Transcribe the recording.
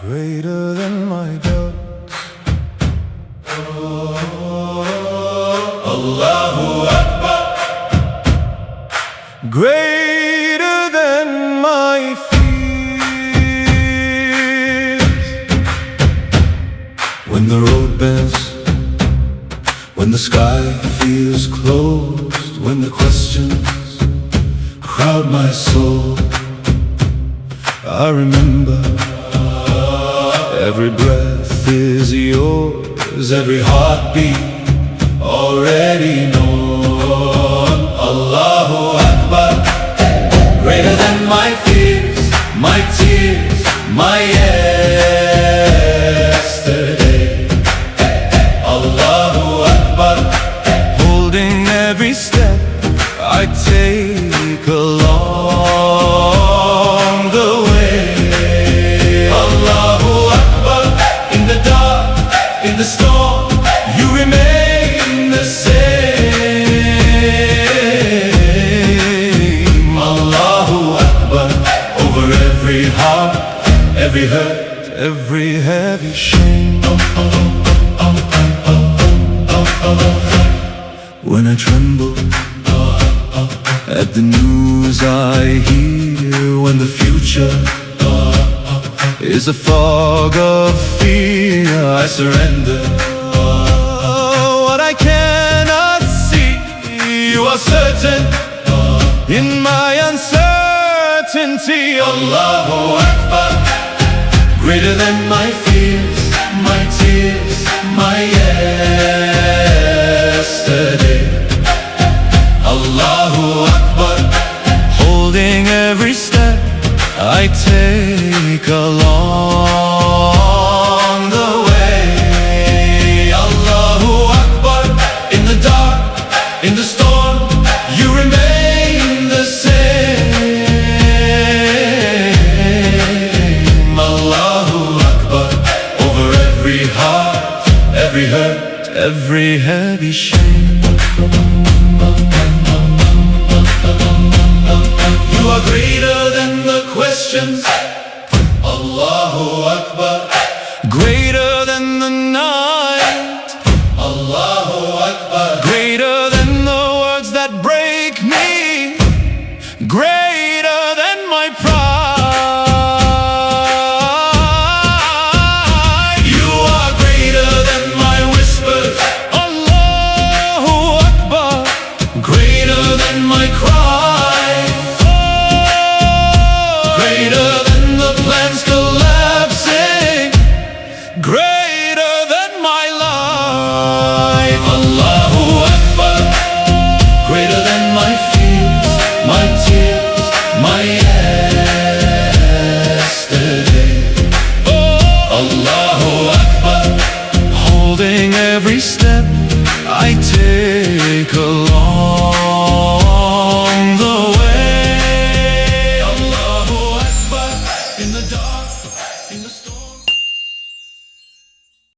Greater than my doubts. Allahu Akbar. Greater than my fears. When the road bends, when the sky feels closed, when the questions crowd my soul, I remember every breath is yours, every heartbeat already known. Allahu Akbar. Greater than my fears, my tears, my yesterday. Allahu Akbar. Holding every step I take along the way. Allahu Akbar. In the dark, in the storm, you remain the same. Allahu Akbar. Over every heart, every hurt, every heavy shame. When I tremble at the news I hear, when the future is a fog of fear, I surrender. What I cannot see, you are certain in my uncertainty. Allahu Akbar. Greater than my fears, my tears, my yesterday. Allahu Akbar. Holding every step I take along the way. Allahu Akbar. In the dark, in the storm, you remain the same. Allahu Akbar. Over every heart, every hurt, every heavy shame.